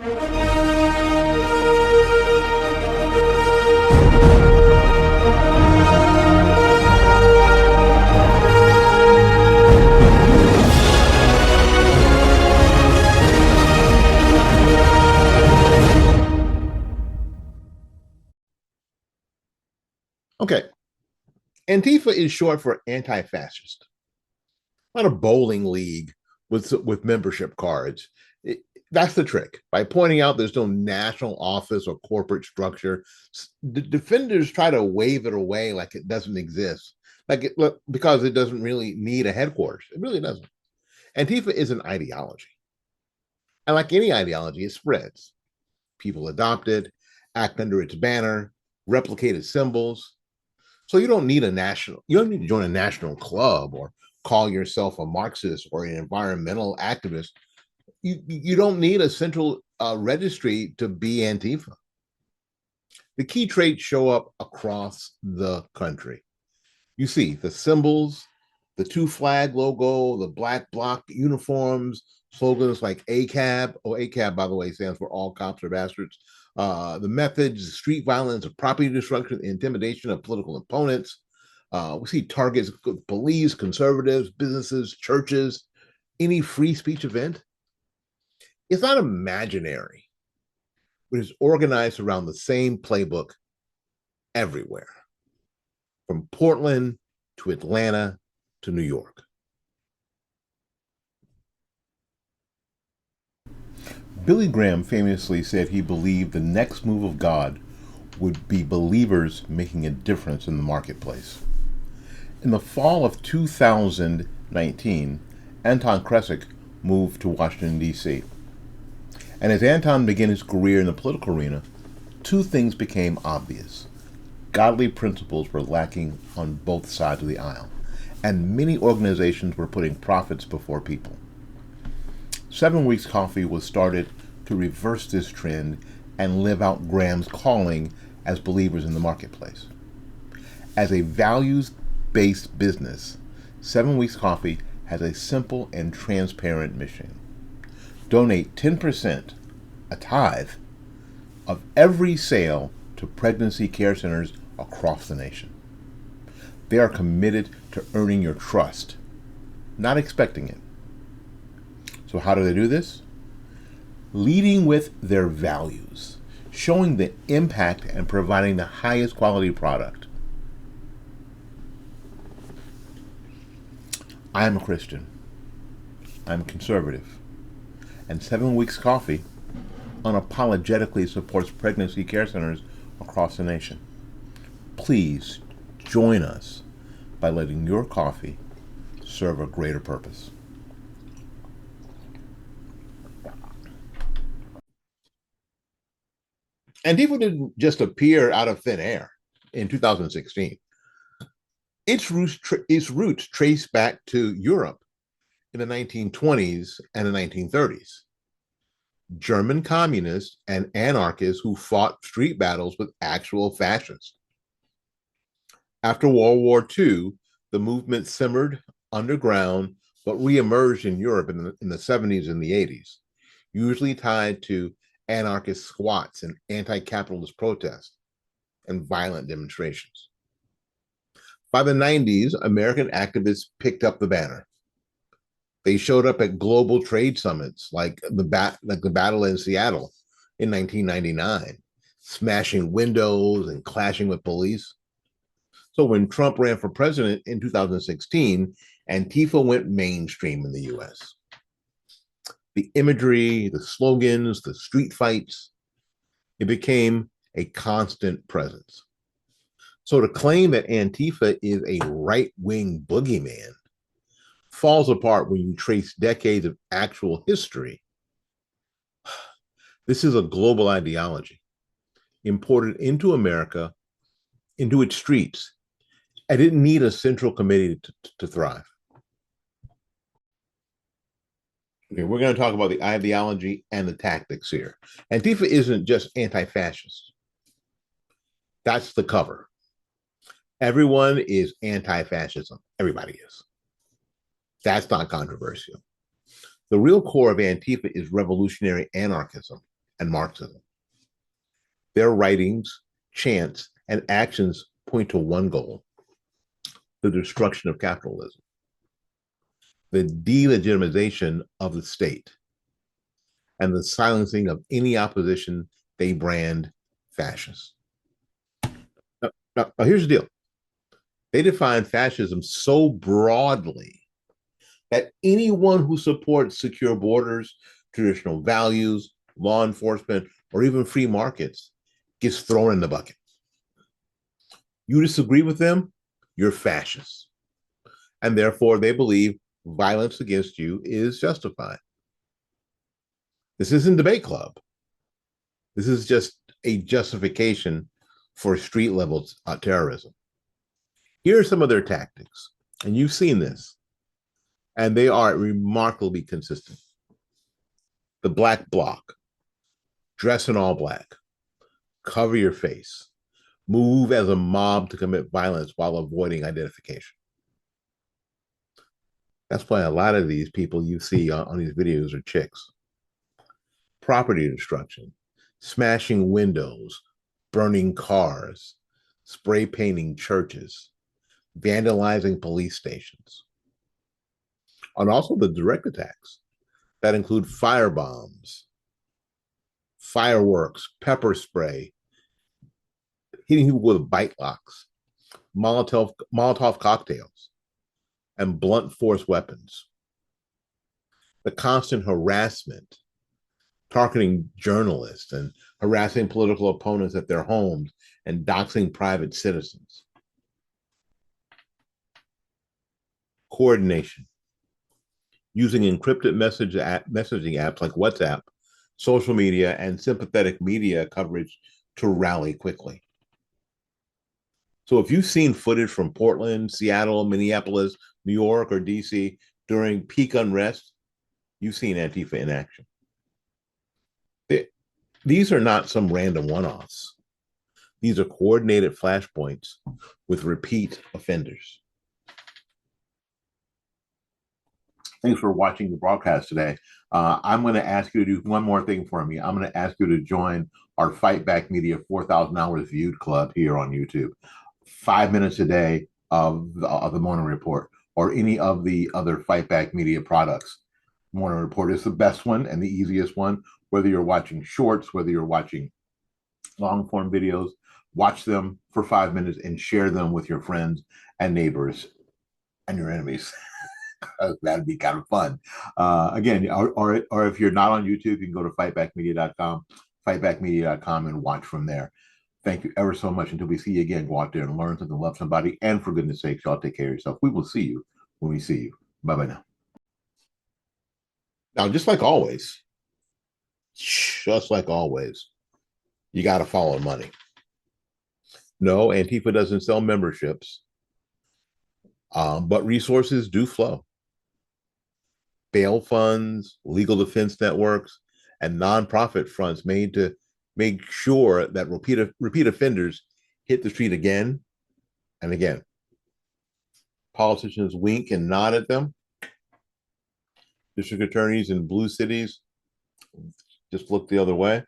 Okay, Antifa is short for anti-fascist. Not a bowling league with membership cards. That's the trick. By pointing out there's no national office or corporate structure, the defenders try to wave it away like it doesn't exist, because it doesn't really need a headquarters. It really doesn't. Antifa is an ideology, and like any ideology, it spreads. People adopt it, act under its banner, replicate its symbols. So you don't need to join a national club or call yourself a Marxist or an environmental activist. You don't need a central registry to be Antifa. The key traits show up across the country. You see the symbols, the two flag logo, the black bloc uniforms, slogans like ACAB. Oh, ACAB, by the way, stands for all cops are bastards. The methods, street violence, property destruction, intimidation of political opponents. We see targets: police, conservatives, businesses, churches, any free speech event. It's not imaginary, but it's organized around the same playbook everywhere, from Portland to Atlanta to New York. Billy Graham famously said he believed the next move of God would be believers making a difference in the marketplace. In the fall of 2019, Anton Kresik moved to Washington, D.C. And as Anton began his career in the political arena, two things became obvious. Godly principles were lacking on both sides of the aisle, and many organizations were putting profits before people. 7 Weeks Coffee was started to reverse this trend and live out Graham's calling as believers in the marketplace. As a values-based business, 7 Weeks Coffee has a simple and transparent mission. Donate 10%, a tithe, of every sale to pregnancy care centers across the nation. They are committed to earning your trust, not expecting it. So how do they do this? Leading with their values, showing the impact and providing the highest quality product. I am a Christian. I'm conservative. And 7 Weeks Coffee unapologetically supports pregnancy care centers across the nation. Please join us by letting your coffee serve a greater purpose. Antifa didn't just appear out of thin air in 2016. Its roots trace back to Europe in the 1920s and the 1930s. German communists and anarchists who fought street battles with actual fascists. After World War II, the movement simmered underground but reemerged in Europe in the 70s and the 80s, usually tied to anarchist squats and anti-capitalist protests and violent demonstrations. By the 90s, American activists picked up the banner. They showed up at global trade summits like the battle in Seattle in 1999, smashing windows and clashing with police. So when Trump ran for president in 2016, Antifa went mainstream in the US. The imagery, the slogans, the street fights, it became a constant presence. So to claim that Antifa is a right-wing boogeyman falls apart when you trace decades of actual history. This is a global ideology imported into America, into its streets. I didn't need a central committee to thrive. Okay, we're going to talk about the ideology and the tactics here. Antifa isn't just anti-fascist. That's the cover. Everyone is anti-fascism. Everybody is. That's not controversial. The real core of Antifa is revolutionary anarchism. and Marxism. Their writings, chants, and actions point to one goal: the destruction of capitalism, the delegitimization of the state, and the silencing of any opposition they brand fascist. Now, here's the deal. They define fascism so broadly that anyone who supports secure borders, traditional values, law enforcement, or even free markets gets thrown in the bucket. You disagree with them, you're fascist. And therefore, they believe violence against you is justified. This isn't debate club. This is just a justification for street level terrorism. Here are some of their tactics, and you've seen this, and they are remarkably consistent. The black bloc, dress in all black, cover your face, move as a mob to commit violence while avoiding identification. That's why a lot of these people you see on these videos are chicks. Property destruction, smashing windows, burning cars, spray painting churches, vandalizing police stations. And also the direct attacks that include fire bombs, fireworks, pepper spray, hitting people with bite locks, Molotov cocktails, and blunt force weapons. The constant harassment, targeting journalists and harassing political opponents at their homes and doxing private citizens. Coordination, using encrypted messaging apps like WhatsApp, social media, and sympathetic media coverage to rally quickly. So if you've seen footage from Portland, Seattle, Minneapolis, New York, or DC during peak unrest, you've seen Antifa in action. These are not some random one-offs. These are coordinated flashpoints with repeat offenders. Thanks for watching the broadcast today. I'm going to ask you to do one more thing for me. I'm going to ask you to join our Fight Back Media 4,000 Hours Viewed Club here on YouTube. 5 minutes a day of the Morning Report or any of the other Fight Back Media products. Morning Report is the best one and the easiest one. Whether you're watching shorts, whether you're watching long form videos, watch them for 5 minutes and share them with your friends and neighbors and your enemies. That'd be kind of fun. Again, or if you're not on YouTube, you can go to fightbackmedia.com, and watch from there. Thank you ever so much. Until we see you again, go out there and learn something, love somebody, and for goodness sakes, y'all take care of yourself. We will see you when we see you. Bye-bye now. Now, just like always, you got to follow money. No, Antifa doesn't sell memberships, but resources do flow. Bail funds, legal defense networks, and nonprofit fronts made to make sure that repeat offenders hit the street again and again. Politicians wink and nod at them. District attorneys in blue cities just look the other way.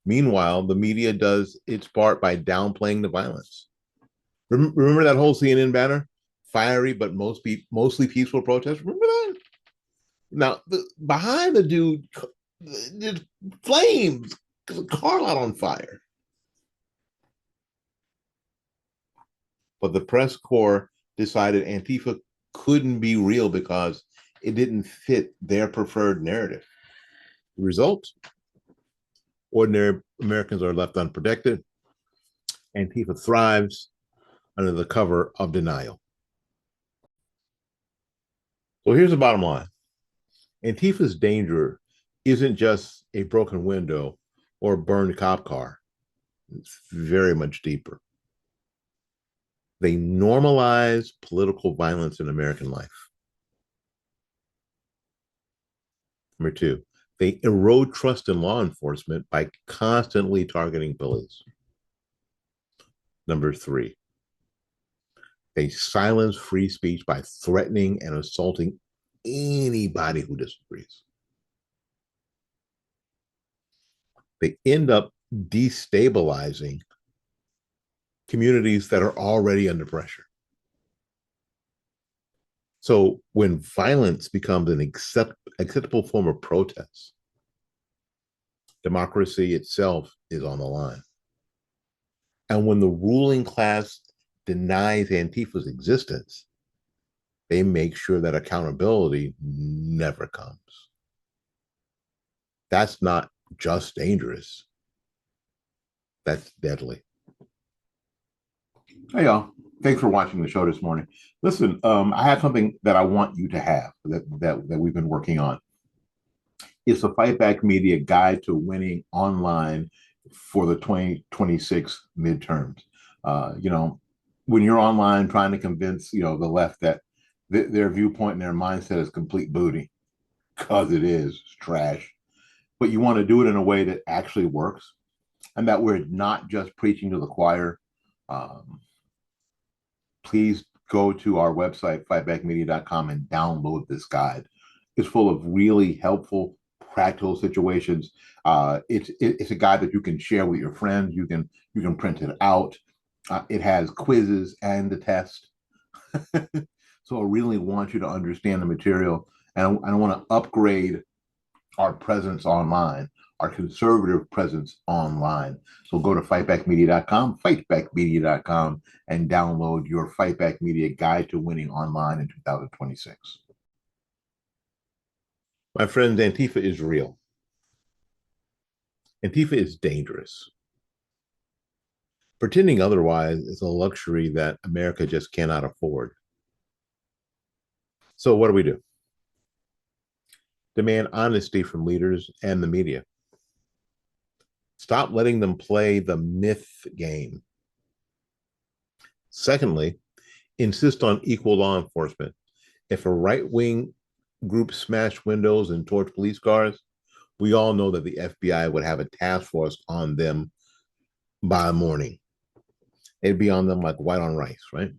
Meanwhile, the media does its part by downplaying the violence. Remember that whole CNN banner? Fiery but mostly peaceful protest. Remember that? Now, behind the dude, there's flames. The car lot on fire. But the press corps decided Antifa couldn't be real because it didn't fit their preferred narrative. The result? Ordinary Americans are left unprotected. Antifa thrives under the cover of denial. So here's the bottom line. Antifa's danger isn't just a broken window or a burned cop car. It's very much deeper. They normalize political violence in American life. Number two, they erode trust in law enforcement by constantly targeting police. Number three, they silence free speech by threatening and assaulting anybody who disagrees. they end up destabilizing communities that are already under pressure. So when violence becomes an acceptable form of protest, democracy itself is on the line. And when the ruling class denies Antifa's existence, they make sure that accountability never comes. That's not just dangerous, that's deadly. Hey, y'all. Thanks for watching the show this morning. Listen, I have something that I want you to have that we've been working on. It's a Fight Back Media guide to winning online for the 2026 midterms. When you're online trying to convince, the left that their viewpoint and their mindset is complete booty, because it is, it's trash. But you want to do it in a way that actually works and that we're not just preaching to the choir. Please go to our website, fightbackmedia.com, and download this guide. It's full of really helpful, practical situations. It's a guide that you can share with your friends. You can print it out. It has quizzes and the test. So I really want you to understand the material, and I want to upgrade our presence online, our conservative presence online. So go to fightbackmedia.com, and download your Fight Back Media Guide to Winning Online in 2026. My friends, Antifa is real. Antifa is dangerous. Pretending otherwise is a luxury that America just cannot afford. So what do? Demand honesty from leaders and the media. Stop letting them play the myth game. Secondly, insist on equal law enforcement. If a right-wing group smashed windows and torched police cars, we all know that the FBI would have a task force on them by morning. It'd be on them like white on rice, right?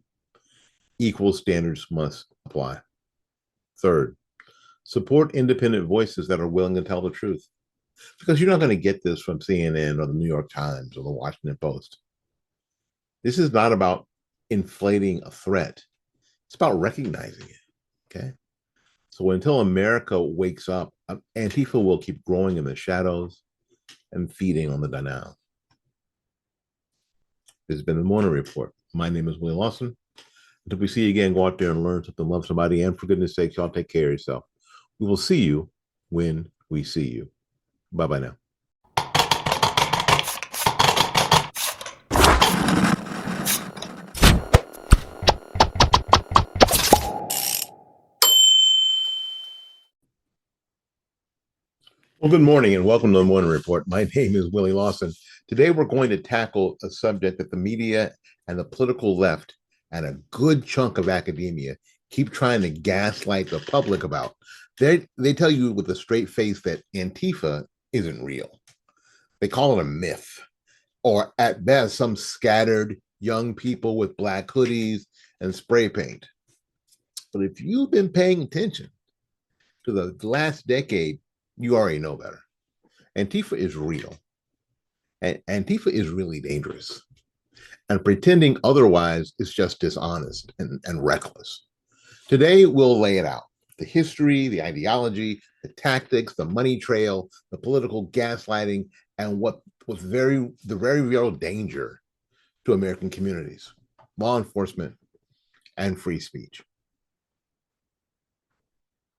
Equal standards must apply. Third, support independent voices that are willing to tell the truth, because you're not going to get this from CNN or the New York Times or the Washington Post. This is not about inflating a threat. It's about recognizing it, okay? So until America wakes up, Antifa will keep growing in the shadows and feeding on the denial. This has been the Morning Report. My name is Willie Lawson. Until we see you again, go out there and learn something, love somebody, and for goodness sakes, y'all take care of yourself. We will see you when we see you. Bye-bye now. Well, good morning and welcome to the Morning Report. My name is Willie Lawson. Today we're going to tackle a subject that the media and the political left and a good chunk of academia keep trying to gaslight the public about. They tell you with a straight face that Antifa isn't real. They call it a myth, or at best, some scattered young people with black hoodies and spray paint. But if you've been paying attention to the last decade, you already know better. Antifa is real. And Antifa is really dangerous. And pretending otherwise is just dishonest and reckless. Today, we'll lay it out. The history, the ideology, the tactics, the money trail, the political gaslighting, and what was the very real danger to American communities, law enforcement, and free speech.